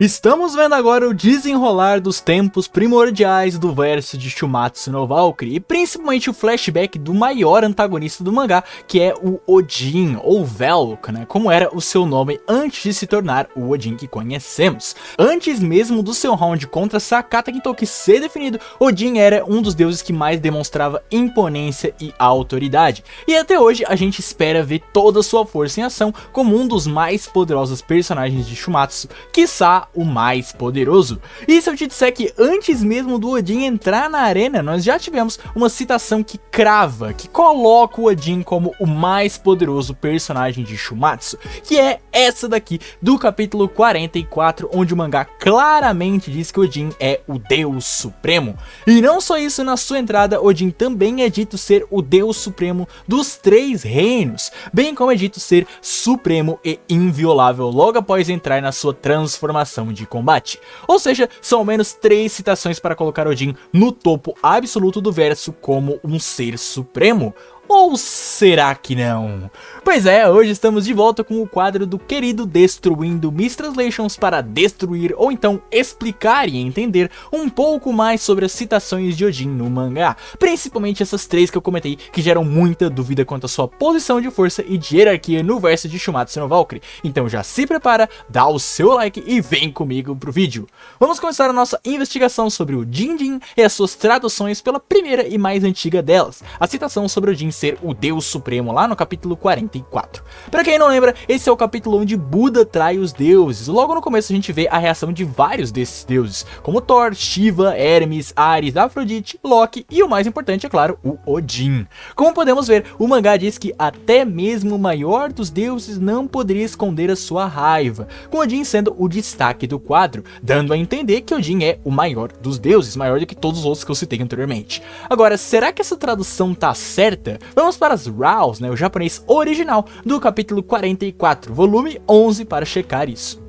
Estamos vendo agora o desenrolar dos tempos primordiais do verso de Shumatsu no Valkyrie e principalmente o flashback do maior antagonista do mangá, que é o Odin, ou Velk, né, como era o seu nome antes de se tornar o Odin que conhecemos. Antes mesmo do seu round contra Sakata Gintoki ser definido, Odin era um dos deuses que mais demonstrava imponência e autoridade, e até hoje a gente espera ver toda sua força em ação como um dos mais poderosos personagens de Shumatsu, quiçá o mais poderoso. E se eu te disser que antes mesmo do Odin entrar na arena, nós já tivemos uma citação que crava, que coloca o Odin como o mais poderoso personagem de Shumatsu, que é essa daqui do capítulo 44, onde o mangá claramente diz que Odin é o Deus Supremo. E não só isso, na sua entrada, Odin também é dito ser o Deus Supremo dos Três Reinos, bem como é dito ser supremo e inviolável logo após entrar na sua transformação de combate. Ou seja, são ao menos 3 citações para colocar Odin no topo absoluto do verso como um ser supremo. Ou será que não? Pois é, hoje estamos de volta com o quadro do querido Destruindo Mistranslations para destruir ou então explicar e entender um pouco mais sobre as citações de Odin no mangá, principalmente essas 3 que eu comentei que geram muita dúvida quanto à sua posição de força e de hierarquia no verso de Shumatsu no Valkyrie. Então já se prepara, dá o seu like e vem comigo pro vídeo. Vamos começar a nossa investigação sobre o Jinjin e as suas traduções pela primeira e mais antiga delas, a citação sobre Odin ser o Deus Supremo lá no capítulo 44. Pra quem não lembra, esse é o capítulo onde Buda trai os deuses. Logo no começo a gente vê a reação de vários desses deuses, como Thor, Shiva, Hermes, Ares, Afrodite, Loki e o mais importante, é claro, o Odin. Como podemos ver, o mangá diz que até mesmo o maior dos deuses não poderia esconder a sua raiva, com Odin sendo o destaque do quadro, dando a entender que Odin é o maior dos deuses, maior do que todos os outros que eu citei anteriormente. Agora, será que essa tradução tá certa? Vamos para as RAWs, né, o japonês original, do capítulo 44, volume 11, para checar isso.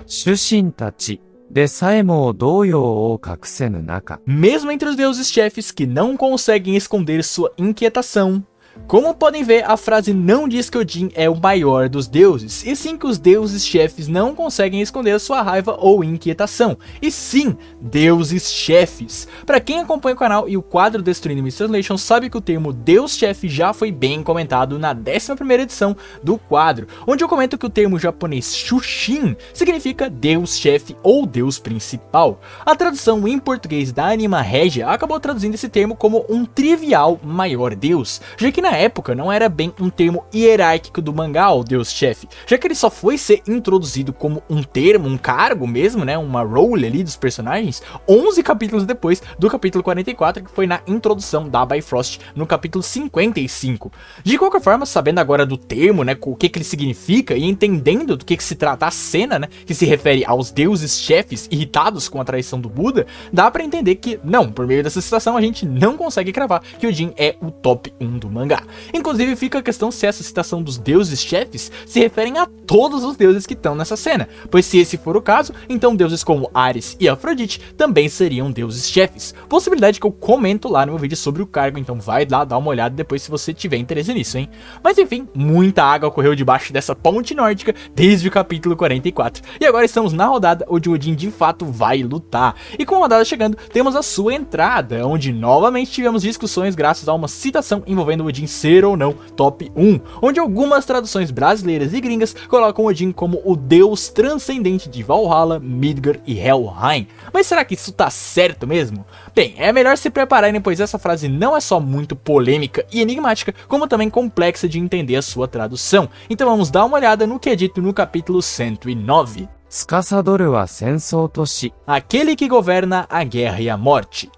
Mesmo entre os deuses chefes que não conseguem esconder sua inquietação. Como podem ver, a frase não diz que Odin é o maior dos deuses, e sim que os deuses chefes não conseguem esconder sua raiva ou inquietação, e sim, deuses chefes. Para quem acompanha o canal e o quadro Destruindo Mistranslations sabe que o termo Deus Chefe já foi bem comentado na 11ª edição do quadro, onde eu comento que o termo japonês Shushin significa Deus Chefe ou Deus Principal. A tradução em português da Anima Regia acabou traduzindo esse termo como um trivial maior deus, já que na época não era bem um termo hierárquico do mangá, o Deus-chefe, já que ele só foi ser introduzido como um termo, um cargo mesmo, né, uma role ali dos personagens, 11 capítulos depois do capítulo 44, que foi na introdução da Bifrost no capítulo 55. De qualquer forma, sabendo agora do termo, né, o que ele significa e entendendo do que se trata a cena, né, que se refere aos deuses-chefes irritados com a traição do Buda, dá pra entender que, não, por meio dessa citação a gente não consegue cravar que Odin é o top 1 do mangá. Inclusive fica a questão se essa citação dos deuses chefes se referem a todos os deuses que estão nessa cena, pois se esse for o caso, então deuses como Ares e Afrodite também seriam deuses chefes, possibilidade que eu comento lá no meu vídeo sobre o cargo, então vai lá dar uma olhada depois se você tiver interesse nisso, hein? Mas enfim, muita água correu debaixo dessa ponte nórdica desde o capítulo 44, e agora estamos na rodada onde o Odin de fato vai lutar, e com a rodada chegando, temos a sua entrada, onde novamente tivemos discussões graças a uma citação envolvendo o Odin ser ou não top 1, onde algumas traduções brasileiras e gringas colocam Odin como o deus transcendente de Valhalla, Midgard e Helheim. Mas será que isso tá certo mesmo? Bem, é melhor se prepararem, pois essa frase não é só muito polêmica e enigmática, como também complexa de entender a sua tradução. Então vamos dar uma olhada no que é dito no capítulo 109. Aquele que governa a guerra e a morte.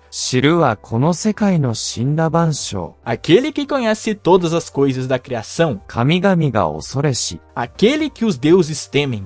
Aquele que conhece todas as coisas da criação. Aquele que os deuses temem.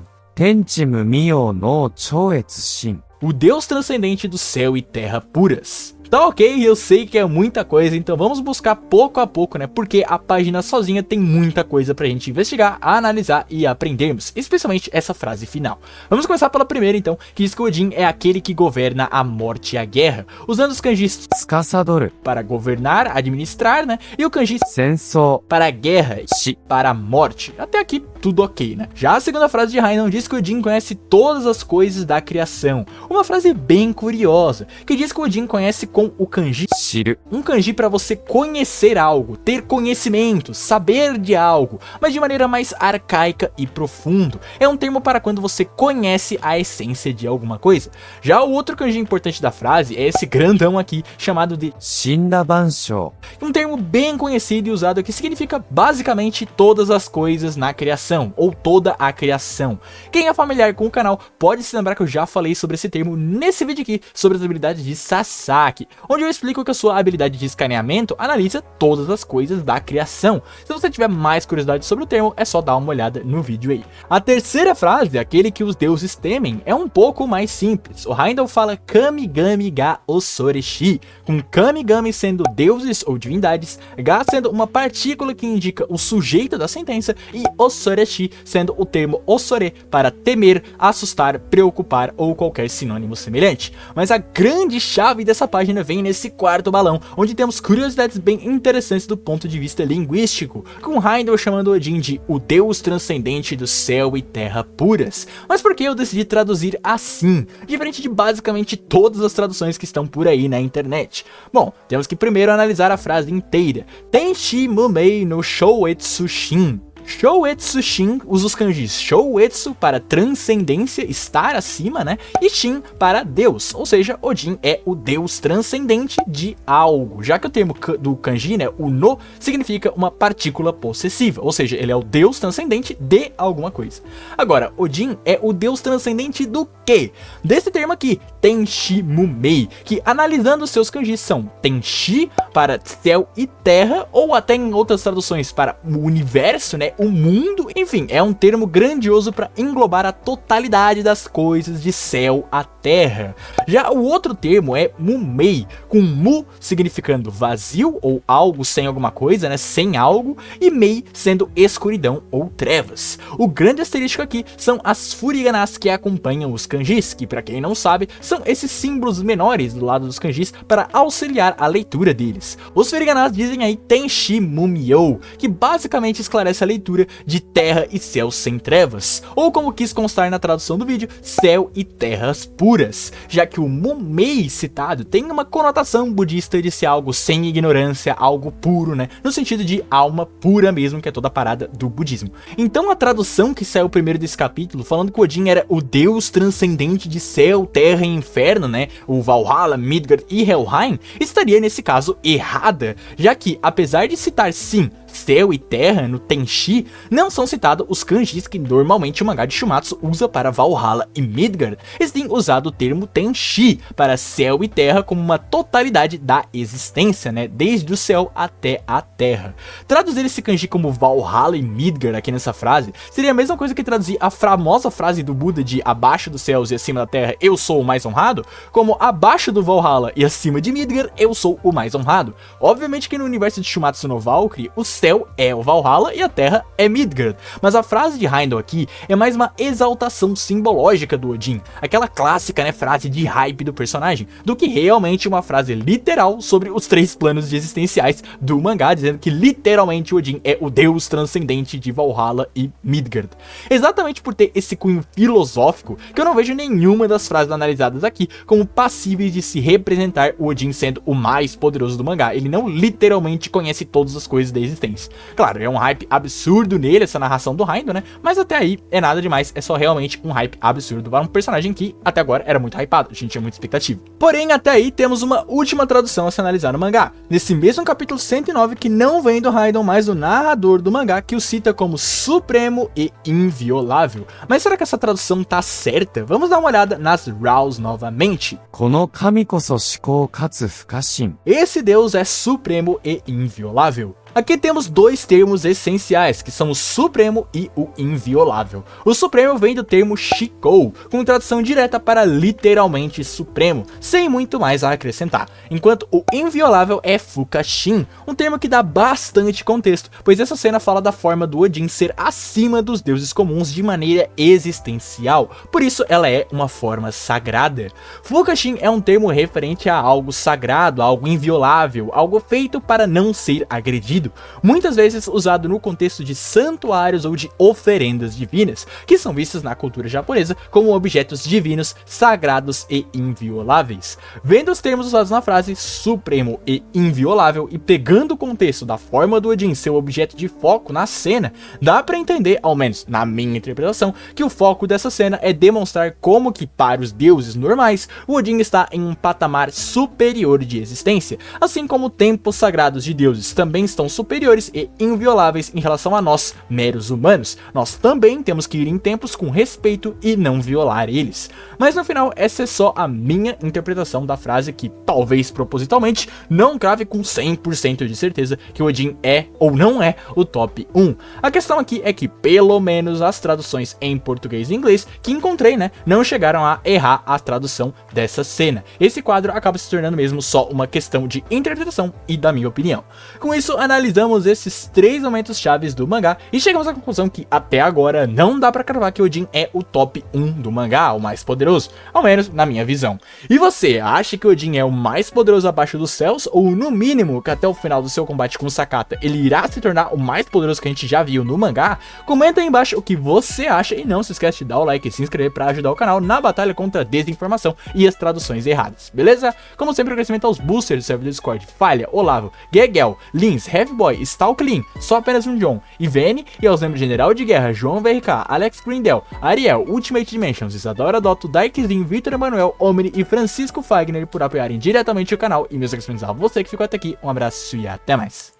O Deus transcendente do céu e terra puras. Tá ok, eu sei que é muita coisa, então vamos buscar pouco a pouco, né? Porque a página sozinha tem muita coisa pra gente investigar, analisar e aprendermos, especialmente essa frase final. Vamos começar pela primeira então, que diz que Odin é aquele que governa a morte e a guerra, usando os kanjis Tsukasadoru para governar, administrar, né? E o kanji Sensou para guerra, shi para morte. Até aqui tudo ok, né? Já a segunda frase de Rainon diz que Odin conhece todas as coisas da criação. Uma frase bem curiosa, que diz que Odin conhece com o kanji Shiru um kanji para você conhecer algo, ter conhecimento, saber de algo, mas de maneira mais arcaica e profundo. É um termo para quando você conhece a essência de alguma coisa. Já o outro kanji importante da frase é esse grandão aqui, chamado de Shinda Banshou um termo bem conhecido e usado que significa basicamente todas as coisas na criação, ou toda a criação. Quem é familiar com o canal pode se lembrar que eu já falei sobre esse termo nesse vídeo aqui, sobre as habilidades de Sasaki, onde eu explico que a sua habilidade de escaneamento analisa todas as coisas da criação. Se você tiver mais curiosidade sobre o termo, é só dar uma olhada no vídeo aí. A terceira frase, aquele que os deuses temem, é um pouco mais simples. O Heimdall fala Kamigami ga Osoreshi, com Kamigami sendo deuses ou divindades, ga sendo uma partícula que indica o sujeito da sentença e Osoreshi sendo o termo Osore para temer, assustar, preocupar ou qualquer sinônimo semelhante. Mas a grande chave dessa página vem nesse quarto balão, onde temos curiosidades bem interessantes do ponto de vista linguístico, com Heimdall chamando Odin de o deus transcendente do céu e terra puras. Mas por que eu decidi traduzir assim, diferente de basicamente todas as traduções que estão por aí na internet? Bom, temos que primeiro analisar a frase inteira. Tenshi mumei no shouetsu shin. Shouetsu Shin usa os kanjis Shouetsu para transcendência, estar acima, né? E Shin para Deus, ou seja, Odin é o Deus transcendente de algo. Já que o termo do kanji, né, o no, significa uma partícula possessiva, ou seja, ele é o Deus transcendente de alguma coisa. Agora, Odin é o Deus transcendente do quê? Desse termo aqui, Tenshi Mumei, que analisando seus kanjis são Tenshi para céu e terra, ou até em outras traduções para o universo, né? O mundo, enfim, é um termo grandioso para englobar a totalidade das coisas de céu a terra. Já o outro termo é Mumei, com Mu significando vazio ou algo sem alguma coisa, né, sem algo, e Mei sendo escuridão ou trevas. O grande asterisco aqui são as furiganas que acompanham os kanjis, que para quem não sabe, são esses símbolos menores do lado dos kanjis para auxiliar a leitura deles. Os furiganas dizem aí Tenshi Mumyo, que basicamente esclarece a leitura de terra e céu sem trevas, ou como quis constar na tradução do vídeo, céu e terras puras, já que o Mumei citado tem uma conotação budista de ser algo sem ignorância, algo puro, né, no sentido de alma pura mesmo, que é toda a parada do budismo. Então a tradução que saiu primeiro desse capítulo, falando que Odin era o deus transcendente de céu, terra e inferno, né, o Valhalla, Midgard e Helheim, estaria nesse caso errada, já que apesar de citar sim céu e terra no Tenshi, não são citados os kanjis que normalmente o mangá de Shumatsu usa para Valhalla e Midgard, e sim usado o termo Tenshi para céu e terra como uma totalidade da existência, né, desde o céu até a terra. Traduzir esse kanji como Valhalla e Midgard aqui nessa frase seria a mesma coisa que traduzir a famosa frase do Buda de abaixo dos céus e acima da terra eu sou o mais honrado, como abaixo do Valhalla e acima de Midgard eu sou o mais honrado. Obviamente que no universo de Shumatsu no Valkyrie, o céu é o Valhalla e a terra é Midgard, mas a frase de Heimdall aqui é mais uma exaltação simbológica do Odin, aquela clássica, né, frase de hype do personagem, do que realmente uma frase literal sobre os três planos existenciais do mangá, dizendo que literalmente Odin é o deus transcendente de Valhalla e Midgard. Exatamente por ter esse cunho filosófico que eu não vejo nenhuma das frases analisadas aqui como passíveis de se representar o Odin sendo o mais poderoso do mangá. Ele não literalmente conhece todas as coisas da existência. Claro, é um hype absurdo nele, essa narração do Heimdall, né? Mas até aí é nada demais, é só realmente um hype absurdo para um personagem que até agora era muito hypado, a gente tinha muita expectativa. Porém, até aí temos uma última tradução a se analisar no mangá, nesse mesmo capítulo 109 que não vem do Heimdall, mas do narrador do mangá, que o cita como supremo e inviolável. Mas será que essa tradução tá certa? Vamos dar uma olhada nas RAWs novamente. Kono kami koso shikou katsu fukashin. Esse deus é supremo e inviolável. Aqui temos dois termos essenciais, que são o Supremo e o Inviolável. O Supremo vem do termo Shikou, com tradução direta para literalmente Supremo, sem muito mais a acrescentar, enquanto o Inviolável é Fukashin, um termo que dá bastante contexto, pois essa cena fala da forma do Odin ser acima dos deuses comuns de maneira existencial, por isso ela é uma forma sagrada. Fukashin é um termo referente a algo sagrado, algo inviolável, algo feito para não ser agredido, muitas vezes usado no contexto de santuários ou de oferendas divinas, que são vistas na cultura japonesa como objetos divinos, sagrados e invioláveis. Vendo os termos usados na frase Supremo e Inviolável e pegando o contexto da forma do Odin ser o objeto de foco na cena, dá pra entender, ao menos na minha interpretação, que o foco dessa cena é demonstrar como que para os deuses normais, o Odin está em um patamar superior de existência, assim como templos sagrados de deuses também estão superiores e invioláveis em relação a nós, meros humanos. Nós também temos que ir em templos com respeito e não violar eles. Mas no final, essa é só a minha interpretação da frase, que talvez propositalmente não crave com 100% de certeza que o Odin é ou não é o top 1. A questão aqui é que pelo menos as traduções em português e inglês que encontrei, não chegaram a errar a tradução dessa cena. Esse quadro acaba se tornando mesmo só uma questão de interpretação e da minha opinião. Com isso, analisamos esses 3 momentos chaves do mangá e chegamos à conclusão que até agora não dá pra cravar que Odin é o top 1 do mangá, o mais poderoso, ao menos na minha visão. E você, acha que Odin é o mais poderoso abaixo dos céus, ou no mínimo que até o final do seu combate com o Sakata ele irá se tornar o mais poderoso que a gente já viu no mangá? Comenta aí embaixo o que você acha e não se esquece de dar o like e se inscrever para ajudar o canal na batalha contra a desinformação e as traduções erradas, beleza? Como sempre, agradecimento aos boosters do servidor do Discord, Falha, Olavo, Gegel, Lins, Heavyboy, Stalklin, Só Apenas um John, Ivene, e aos membros General de Guerra, João VRK, Alex Grindel, Ariel, Ultimate Dimensions, Isadora Dotto, Daikzin, Vitor Emanuel, Omni e Francisco Fagner por apoiarem diretamente o canal, e meus agradecimentos a você que ficou até aqui. Um abraço e até mais.